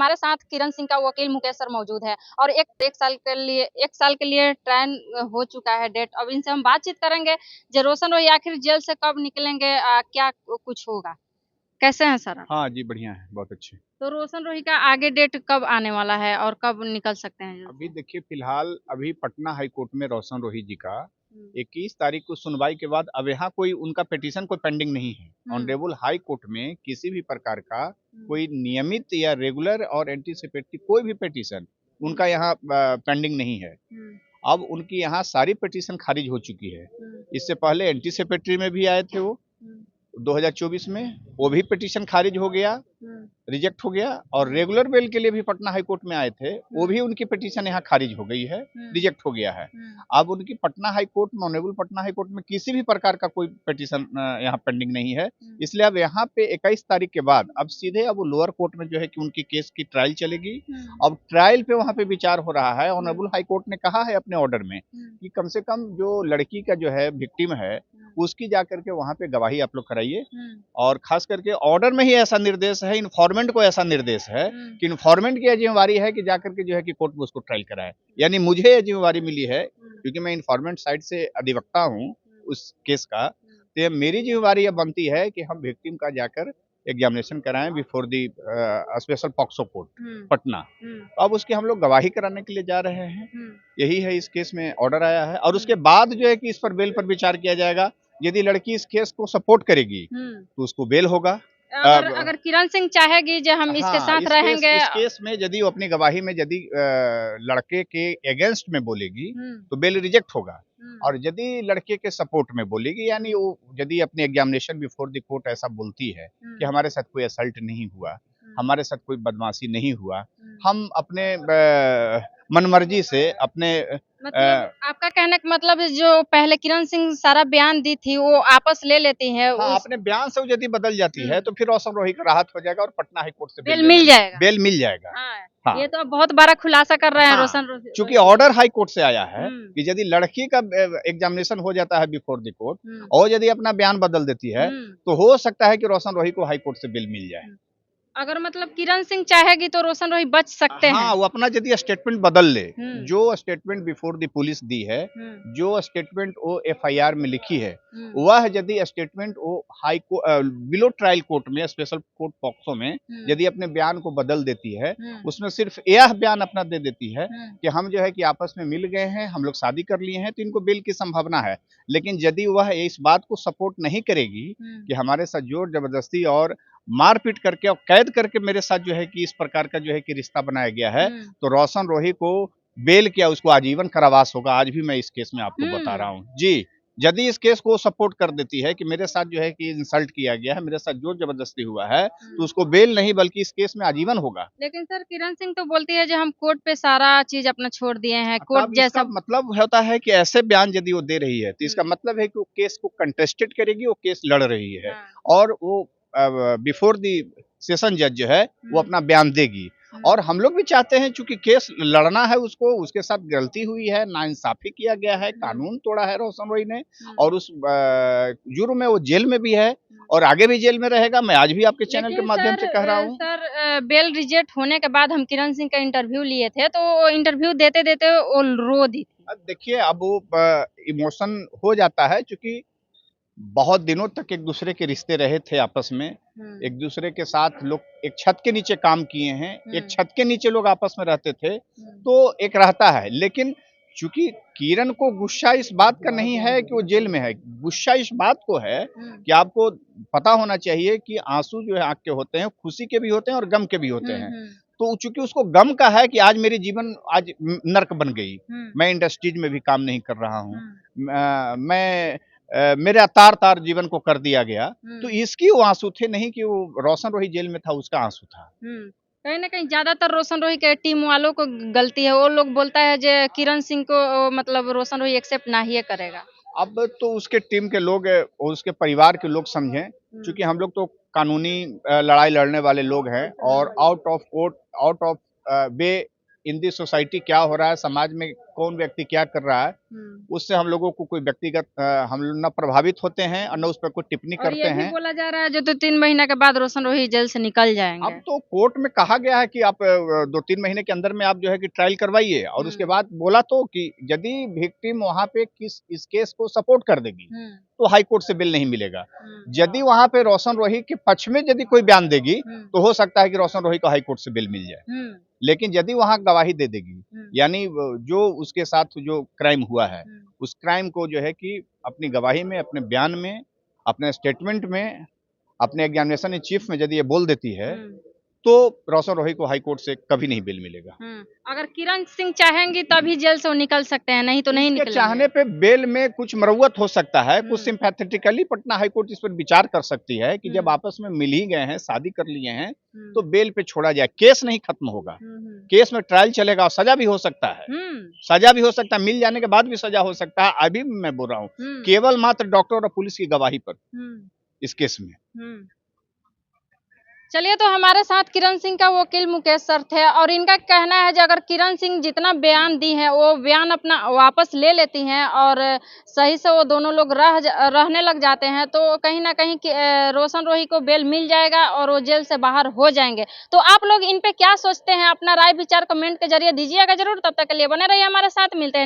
हमारे साथ किरण सिंह का वकील मुकेश सर मौजूद है और एक साल के लिए ट्रायल हो चुका है डेट। अब इनसे हम बातचीत करेंगे जो रोशन रोही आखिर जेल से कब निकलेंगे, क्या कुछ होगा। कैसे हैं सर आप? हाँ जी, बढ़िया है, बहुत अच्छे। तो रोशन रोही का आगे डेट कब आने वाला है और कब निकल सकते हैं जेल अभी से? देखिए, फिलहाल अभी पटना हाई कोर्ट में रोशन रोही जी का हम्म, 21 तारीख को सुनवाई के बाद अब यहाँ कोई उनका पिटीशन कोई पेंडिंग नहीं है। हम्म, ऑनरेबल हाई कोर्ट में किसी भी प्रकार का हम्म, कोई नियमित या रेगुलर और एंटीसिपेटरी कोई भी पिटीशन उनका यहाँ पेंडिंग नहीं है। हम्म, अब उनकी यहाँ सारी पिटीशन खारिज हो चुकी है। हम्म, इससे पहले एंटीसिपेटरी में भी आए थे वो हम्म, 2024 में, वो भी पिटीशन खारिज हो गया, हम्म, रिजेक्ट हो गया। और रेगुलर बेल के लिए भी पटना हाई कोर्ट में आए थे, वो भी हम्म, उनकी पिटीशन यहाँ खारिज हो गई है, हम्म, रिजेक्ट हो गया है। हम्म, अब उनकी पटना हाई कोर्ट में, ऑनरेबल पटना हाई कोर्ट में किसी भी प्रकार का कोई पिटीशन यहाँ पेंडिंग नहीं है। इसलिए अब यहाँ पे 21 तारीख के बाद अब सीधे अब वो लोअर कोर्ट में जो है कि उनकी केस की ट्रायल चलेगी। अब ट्रायल पे वहाँ पे विचार हो रहा है। ऑनरेबल हाई कोर्ट ने कहा है अपने ऑर्डर में कि कम से कम जो लड़की का जो है विक्टिम है उसकी जाकर के वहाँ पे गवाही आप लोग कराइए। और खास करके ऑर्डर में ही ऐसा निर्देश है, इन्फॉर्मेंट को ऐसा निर्देश है कि इन्फॉर्मेंट की यह जिम्मेवारी है कि जाकर के जो है कि कोर्ट में उसको ट्रायल कराए। यानी मुझे यह जिम्मेवारी मिली है क्योंकि मैं इन्फॉर्मेंट साइड से अधिवक्ता हूँ उस केस का। तो ये मेरी जिम्मेवारी यह बनती है कि हम विक्टिम का जाकर एग्जामिनेशन कराएं before the special POCSO court Patna. तो अब उसकी हम लोग गवाही कराने के लिए जा रहे हैं। यही है, इस केस में ऑर्डर आया है और उसके बाद जो है कि इस पर बेल पर विचार किया जाएगा। यदि लड़की इस केस को सपोर्ट करेगी तो उसको बेल होगा। अगर किरण सिंह चाहेगी जो हम इसके हाँ, साथ रहेंगे। इस केस में यदि वो अपनी गवाही में यदि लड़के के अगेंस्ट में बोलेगी तो बेल रिजेक्ट होगा। और यदि लड़के के सपोर्ट में बोलेगी, यानी वो यदि अपनी एग्जामिनेशन बिफोर द कोर्ट ऐसा बोलती है कि हमारे साथ कोई असल्ट नहीं हुआ, हमारे साथ कोई बदमाशी नहीं हुआ, हम अपने मनमर्जी से अपने मतलब आपका कहने का मतलब है जो पहले किरण सिंह सारा बयान दी थी वो आपस ले लेती है हाँ, उस अपने बयान से यदि बदल जाती है तो फिर रोशन रोही का राहत हो जाएगा और पटना हाई कोर्ट से बेल मिल जाएगा। बेल मिल जाएगा। हाँ, हाँ, ये तो अब बहुत बड़ा खुलासा कर रहे हैं हाँ, रोशन चूंकि रोही। ऑर्डर हाई कोर्ट से आया है कि यदि लड़की का एग्जामिनेशन हो जाता है बिफोर द कोर्ट और यदि अपना बयान बदल देती है तो हो सकता है कि रोशन रोही को हाई कोर्ट से बेल मिल जाए। अगर मतलब किरण सिंह चाहेगी तो रोशन रोही बच सकते हैं। हाँ, वो अपना यदि स्टेटमेंट बदल ले, हम्म, जो स्टेटमेंट बिफोर द पुलिस दी है, जो स्टेटमेंट वो एफआईआर में लिखी है, हम्म, वह यदि स्टेटमेंट वो हाई को बिलो ट्रायल कोर्ट में, स्पेशल कोर्ट पॉक्सो में यदि अपने बयान को बदल देती है, उसमें सिर्फ यह बयान अपना दे देती है कि हम जो है कि आपस में मिल गए हैं, हम लोग शादी कर लिए हैं, तो इनको बेल की संभावना है। लेकिन यदि वह इस बात को सपोर्ट नहीं करेगी कि हमारे साथ जोर जबरदस्ती और मारपीट करके और कैद करके मेरे साथ जो है कि इस प्रकार का जो है कि रिश्ता बनाया गया है, तो रोशन रोही को बेल क्या, उसको आजीवन कारावास होगा। आज भी मैं इस केस में आपको बता रहा हूँ जी। यदि इस केस को सपोर्ट कर देती है कि मेरे साथ जो है कि इंसल्ट किया गया है, मेरे साथ जोर जबरदस्ती हुआ है, तो उसको बेल नहीं बल्कि इस केस में आजीवन होगा। लेकिन सर किरण सिंह तो बोलती है जो हम कोर्ट पे सारा चीज अपना छोड़ दिए हैं, कोर्ट तब इसका जैसा। मतलब होता है कि ऐसे बयान यदि वो दे रही है तो इसका मतलब है कि वो केस को कंटेस्टेड करेगी, वो केस लड़ रही है। और वो बिफोर दी सेशन जज जो है वो अपना बयान देगी। और हम लोग भी चाहते हैं, चूंकि केस लड़ना है उसको, उसके साथ गलती हुई है, नाइंसाफी किया गया है, कानून तोड़ा है रोशन रोही ने, और उस जुर्म में वो जेल में भी है और आगे भी जेल में रहेगा। मैं आज भी आपके चैनल के माध्यम से कह रहा हूँ। सर बेल रिजेक्ट होने के बाद हम किरण सिंह का इंटरव्यू लिए थे तो इंटरव्यू देते देते वो रो दी थी। अब देखिए, अब वो इमोशन हो जाता है, क्योंकि बहुत दिनों तक एक दूसरे के रिश्ते रहे थे आपस में, एक दूसरे के साथ लोग एक छत के नीचे काम किए हैं, एक छत के नीचे लोग आपस में रहते थे, तो एक रहता है। लेकिन चूंकि किरण को गुस्सा इस बात का नहीं है कि वो जेल में है, गुस्सा इस बात को है कि आपको पता होना चाहिए कि आंसू जो है आंख के होते हैं, खुशी के भी होते हैं और गम के भी होते हैं। तो चूंकि उसको गम का है कि आज मेरी जीवन आज नर्क बन गई, मैं इंडस्ट्रीज में भी काम नहीं कर रहा हूँ, मैं मेरा तार तार जीवन को कर दिया गया, तो इसकी वो आंसू थे, नहीं कि वो रोशन रोही जेल में था उसका आंसू था। कहीं ना कहीं ज्यादातर रोशन रोही के टीम वालों को गलती है, वो लोग बोलता है जो किरण सिंह को मतलब रोशन रोही एक्सेप्ट ना ही करेगा। अब तो उसके टीम के लोग और उसके परिवार के लोग समझें, क्योंकि हम लोग तो कानूनी लड़ाई लड़ने वाले लोग हैं और out of court, out of way in the society क्या हो रहा है, समाज में कौन व्यक्ति क्या कर रहा है, उससे हम लोगों को कोई व्यक्तिगत हम लोग न प्रभावित होते हैं और न उस पर कोई टिप्पणी और करते ये भी हैं। बोला जा रहा है जो 2-3 महीना के बाद रोशन रोही जेल से निकल जाएंगे। अब तो कोर्ट में कहा गया है कि आप 2-3 महीने के अंदर में आप जो है कि ट्रायल करवाइए, और उसके बाद बोला तो कि यदि विक्टिम वहां पे इस केस को सपोर्ट कर देगी तो हाई कोर्ट से बेल नहीं मिलेगा। यदि वहां पे रोशन रोही के पक्ष में यदि कोई बयान देगी तो हो सकता है कि रोशन रोही को हाई कोर्ट से बेल मिल जाए। लेकिन यदि वहां गवाही दे देगी, यानी जो उसके साथ जो क्राइम हुआ है उस क्राइम को जो है कि अपनी गवाही में, अपने बयान में, अपने स्टेटमेंट में, अपने एग्जामिनेशन इन चीफ में यदि ये बोल देती है तो रोशन रोही को हाई कोर्ट से कभी नहीं बेल मिलेगा। अगर किरण सिंह चाहेंगी तभी जेल से वो निकल सकते हैं, नहीं तो नहीं इसके निकलेंगे। चाहने पे बेल में कुछ मरवत हो सकता है, कुछ सिंपैथेटिकली पटना हाई कोर्ट इस पर विचार कर सकती है कि जब आपस में मिल ही गए हैं, शादी कर लिए हैं, तो बेल पे छोड़ा जाए। केस नहीं खत्म होगा, केस में ट्रायल चलेगा और सजा भी हो सकता है, सजा भी हो सकता है, मिल जाने के बाद भी सजा हो सकता है। अभी मैं बोल रहा हूँ केवल मात्र डॉक्टर और पुलिस की गवाही पर इस केस में। चलिए, तो हमारे साथ किरण सिंह का वकील मुकेश सर थे और इनका कहना है कि अगर किरण सिंह जितना बयान दी है वो बयान अपना वापस ले लेती हैं और सही से वो दोनों लोग रहने लग जाते हैं तो कहीं ना कहीं रोशन रोही को बेल मिल जाएगा और वो जेल से बाहर हो जाएंगे। तो आप लोग इन पे क्या सोचते हैं? अपना राय विचार कमेंट के जरिए दीजिएगा जरूर। तब तक के लिए बने रहिए हमारे साथ, मिलते हैं।